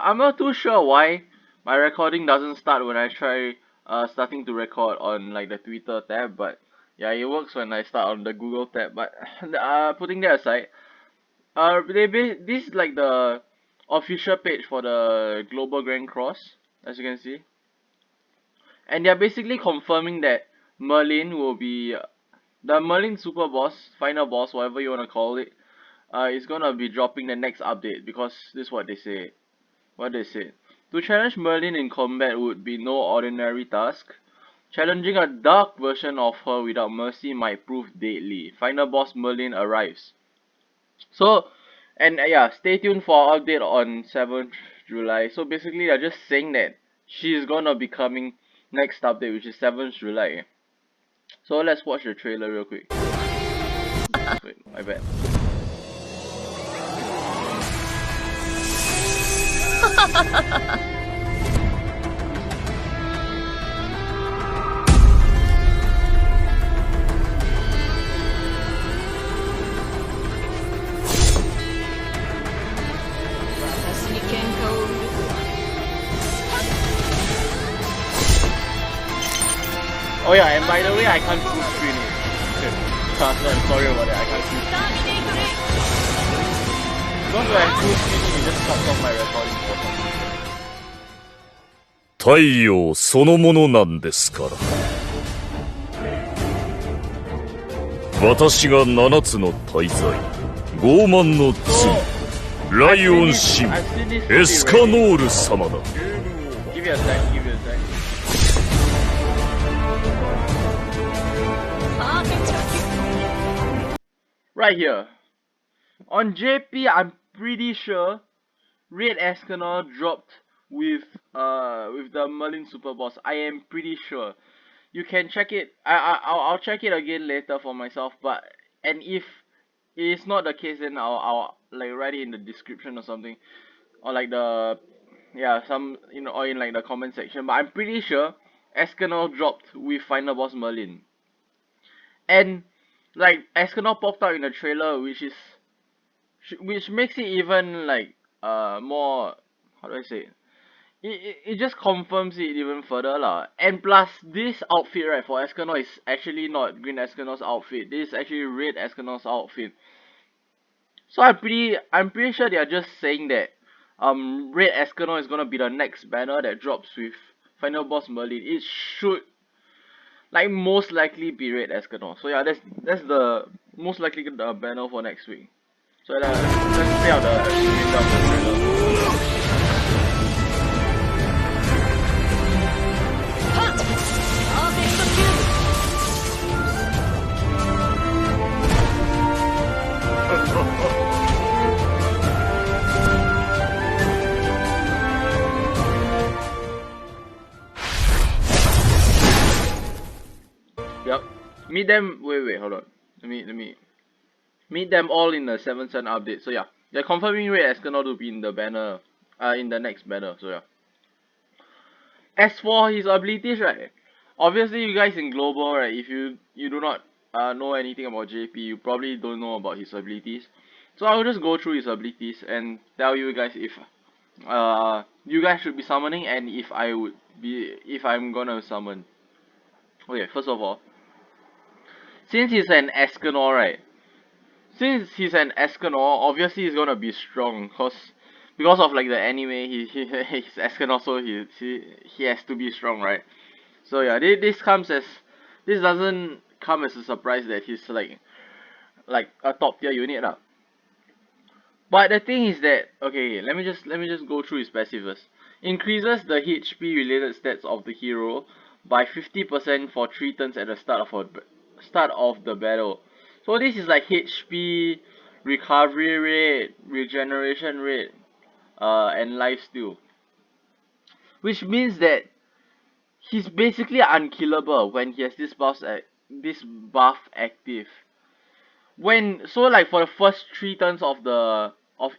I'm not too sure why my recording doesn't start when I try starting to record on like the Twitter tab, but yeah, it works when I start on the Google tab. But putting that aside, this is like the official page for the Global Grand Cross, as you can see, and they're basically confirming that Merlin will be the Merlin Super Boss, Final Boss, whatever you wanna call it, is gonna be dropping the next update because this is what they say. What they said. To challenge Merlin in combat would be no ordinary task. Challenging a dark version of her without mercy might prove deadly. Final boss Merlin arrives. So, and yeah, stay tuned for update on 7th July. So basically, they're just saying that she's gonna be coming next update, which is 7th July. So let's watch the trailer real quick. Wait, my bad. Oh yeah, and by the way, I can't full screen it. I'm sorry about that, I can't full screen it. Because when I full screen it, it just stops off my recording for some reason. 太陽そのものなんですから。私が7つの大罪、傲慢の罪、ライオン神、エスカノール様だ。Give me a sec, give me a sec. Right here. On JP, I'm pretty sure Red Escanor dropped with the Merlin Super Boss. I am pretty sure. You can check it. I'll check it again later for myself. But and if it's not the case, then I'll like write it in the description or something, or like the some or in like the comment section. But I'm pretty sure Escanor dropped with Final Boss Merlin, and like Escanor popped out in the trailer, which makes it even like more, how do I say it just confirms it even further lah. And plus this outfit right for Escanor is actually not Green Escanor's outfit. This is actually Red Escanor's outfit. So I'm pretty sure they are just saying that Red Escanor is gonna be the next banner that drops with Final Boss Merlin. It should like most likely be Red Escanor. So yeah, that's the most likely banner for next week. So let's play out the remainder of the trailer. Yep. Meet them. Wait. Hold on. Let me meet them all in the 7th Sun update. So yeah, they're confirming Red Escanor to be in the banner, in the next banner. So yeah. As for his abilities, right? Obviously, you guys in global, right? If you do not know anything about JP, you probably don't know about his abilities. So I'll just go through his abilities and tell you guys if you guys should be summoning and if I'm gonna summon. Okay, first of all, since he's an Escanor, right? Since he's an Escanor, obviously he's gonna be strong, because of like the anime, he's Escanor, so he has to be strong, right? So yeah, this doesn't come as a surprise that he's like a top tier unit lah. But the thing is that, okay, let me just go through his passive first. Increases the HP related stats of the hero by 50% for 3 turns at the start of the battle. So this is like HP, recovery rate, regeneration rate, and lifesteal. Which means that he's basically unkillable when he has this buff active. Like for the first 3 turns of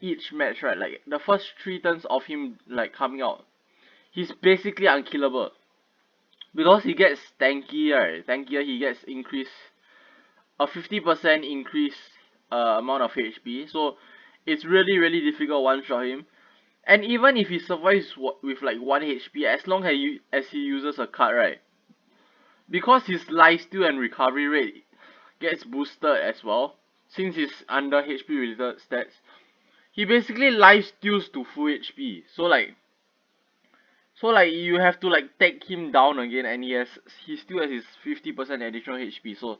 each match, right? Like the first 3 turns of him like coming out, he's basically unkillable. Because he gets tankier, he gets a 50% increase amount of HP. So it's really difficult one shot him. And even if he survives with like 1 HP, as long as he uses a card, right? Because his lifesteal and recovery rate gets boosted as well, since he's under HP related stats, he basically lifesteals to full HP. So like you have to like take him down again, and he still has his 50% additional HP. So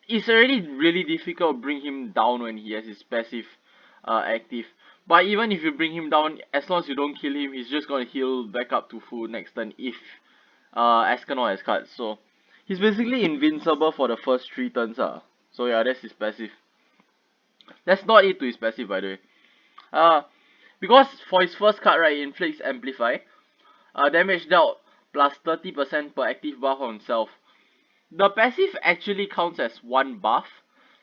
it's already really difficult to bring him down when he has his passive active. But even if you bring him down, as long as you don't kill him, he's just gonna heal back up to full next turn if Escanor has cards. So he's basically invincible for the first 3 turns. So yeah, that's his passive. That's not it to his passive, by the way. Uh, because for his first card, right, it inflicts Amplify. Damage dealt plus 30% per active buff on himself. The passive actually counts as 1 buff,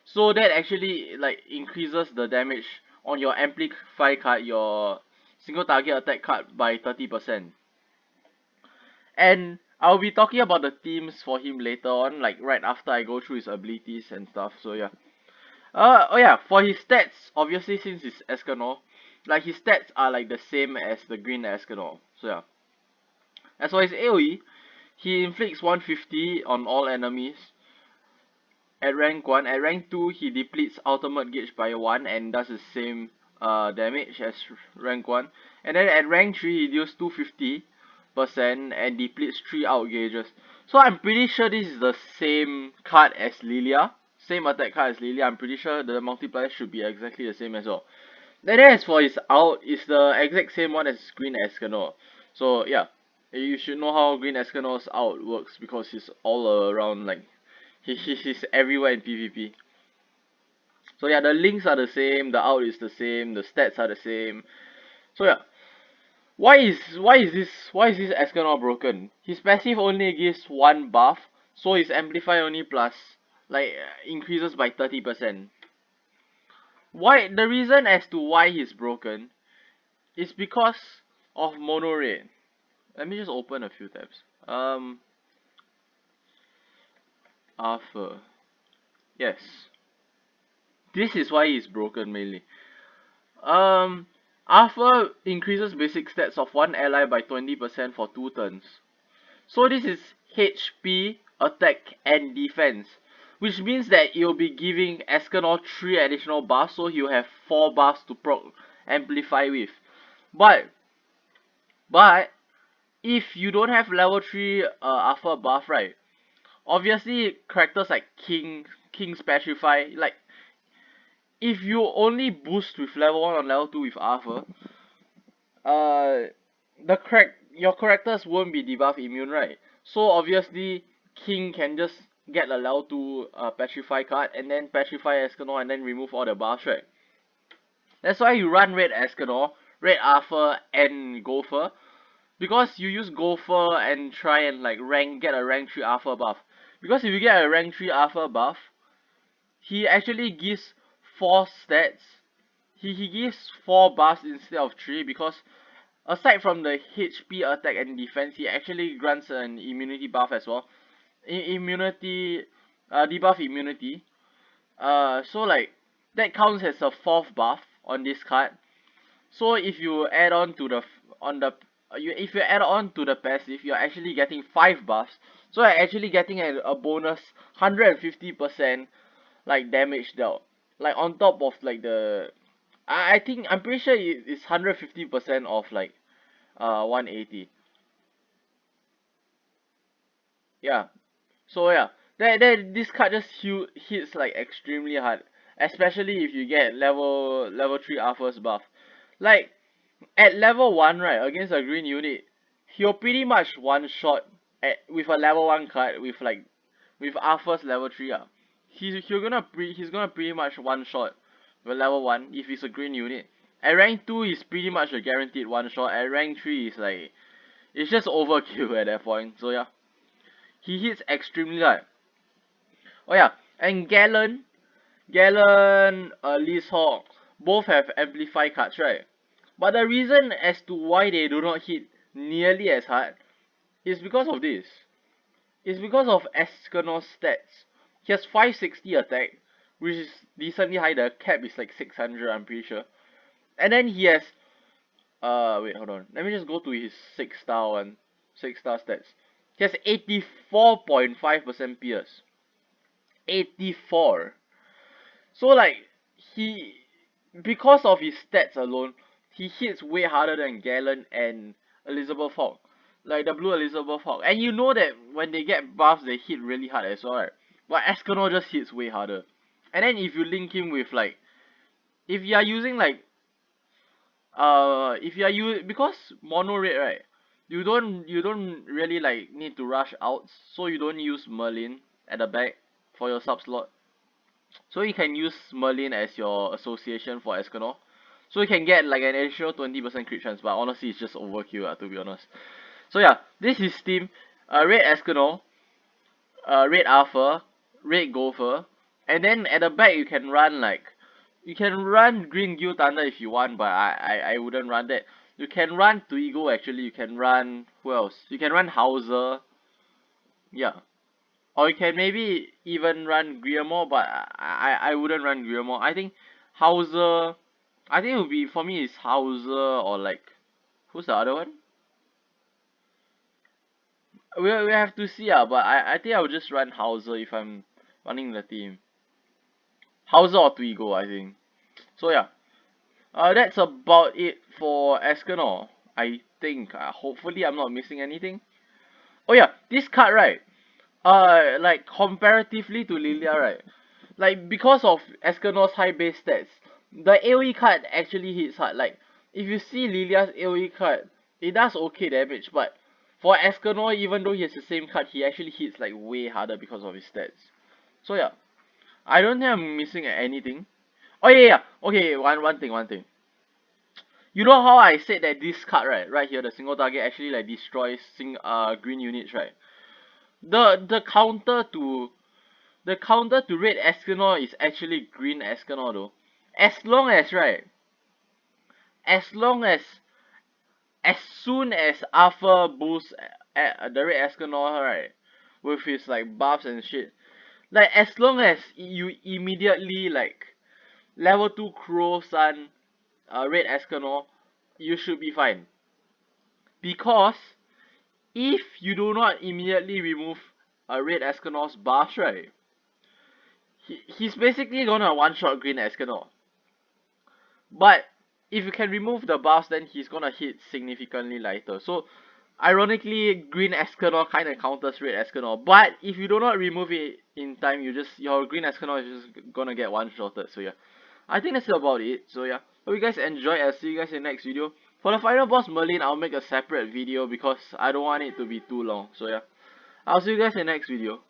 so that actually like increases the damage on your Amplify card, your single target attack card, by 30%. And I'll be talking about the themes for him later on, like right after I go through his abilities and stuff, so yeah. Oh yeah, for his stats, obviously since it's Escanor, like his stats are like the same as the green Escanor, so yeah. As for his AoE, he inflicts 150 on all enemies at rank 1. At rank 2, he depletes ultimate gauge by 1 and does the same damage as rank 1. And then at rank 3, he deals 250% and depletes 3 out gauges. So I'm pretty sure this is the same card as Lilia. Same attack card as Lilia. I'm pretty sure the multiplier should be exactly the same as well. Then as for his out, it's the exact same one as Green Escanor. So yeah, you should know how Green Escanor's out works because he's all around, like he's everywhere in PvP. So yeah, the links are the same, the out is the same, the stats are the same. So yeah, why is this Escanor broken? His passive only gives 1 buff, so his amplify only plus like increases by 30%. Why the reason as to why he's broken is because of mono red. Let me just open a few tabs. Arthur. Yes. This is why he's broken mainly. Um, Arthur increases basic stats of one ally by 20% for 2 turns. So this is HP, attack, and defense. Which means that you'll be giving Escanor 3 additional buffs, so he'll have 4 buffs to proc amplify with. But if you don't have level 3 Arthur buff, right? Obviously characters like King's Petrify, like if you only boost with level 1 or level 2 with Arthur, your characters won't be debuff immune, right? So obviously King can just get a level 2 Petrify card and then Petrify Escanor and then remove all the buffs, right? That's why you run Red Escanor, Red Arthur, and Gopher, because you use Gopher and try and like get a rank 3 Arthur buff. Because if you get a rank 3 Arthur buff, he actually gives 4 stats. He gives 4 buffs instead of 3, because aside from the HP, attack, and defense, he actually grants an immunity buff as well. Debuff immunity. So like that counts as a 4th buff on this card. So if you add on to the if you add on to the passive, you're actually getting 5 buffs. So you're actually getting a bonus 150% like damage dealt. Like on top of like I think I'm pretty sure it's 150% of like 180. Yeah. So yeah, this card just hits like extremely hard, especially if you get level 3 Arthur's buff. Like at level 1, right, against a green unit, he'll pretty much one shot with a level 1 card with Arthur's level 3. He's gonna pretty much one shot with level 1 if it's a green unit. At rank 2 is pretty much a guaranteed one shot. At rank 3 is like it's just overkill at that point. So yeah, he hits extremely hard. Oh yeah, and Galen, Liz Hawk, both have amplify cards, right? But the reason as to why they do not hit nearly as hard is because of this. It's because of Escanor's stats. He has 560 attack, which is decently high. The cap is like 600, I'm pretty sure. And then he has wait, hold on. Let me just go to his 6-star one. 6-star stats. He has 84.5% Pierce. 84. So like, he, because of his stats alone, he hits way harder than Galen and Elizabeth Hawk. Like the blue Elizabeth Hawk. And you know that when they get buffs, they hit really hard as well, right? But Escanor just hits way harder. And then if you link him with like, if you are using like, if you are because mono red, right? You don't really like need to rush out, so you don't use Merlin at the back for your sub slot. So you can use Merlin as your association for Escanor. So you can get like an additional 20% crit chance, but honestly it's just overkill to be honest. So yeah, this is team. Red Escanor, Red Arthur, Red Gopher, and then at the back you can run like, you can run Green Gil Thunder if you want, but I wouldn't run that. You can run Tuigo actually, you can run, who else? You can run Hauser, yeah. Or you can maybe even run Guillermo, but I wouldn't run Guillermo. I think Hauser, I think it would be, for me it's Hauser or like, who's the other one? We have to see but I think I would just run Hauser if I'm running the team. Hauser or Tuigo, I think. So yeah, that's about it for Escanor. I think. Hopefully I'm not missing anything. Oh yeah, this card right. Like comparatively to Lilia right, like because of Escanor's high base stats, the AoE card actually hits hard. Like if you see Lilia's AoE card, it does okay damage, but for Escanor, even though he has the same card, he actually hits like way harder because of his stats. So yeah, I don't think I'm missing anything. Oh yeah. Okay, one thing. You know how I said that this card right here, the single target actually like destroys green units, right? The counter to red Escanor is actually green Escanor though. As long as right, as long as soon as Arthur boosts the red Escanor right, with his like buffs and shit, like as long as you immediately like level 2 Crow Sun red Escanor, you should be fine. Because if you do not immediately remove red Escanor's buffs right, he's basically gonna one-shot green Escanor. But if you can remove the buffs, then he's gonna hit significantly lighter. So ironically, green Escanor kinda counters red Escanor. But if you do not remove it in time, your green Escanor is just gonna get one-shotted. So yeah, I think that's about it. So yeah, hope you guys enjoyed. I'll see you guys in the next video. For the final boss Merlin, I'll make a separate video because I don't want it to be too long. So yeah, I'll see you guys in the next video.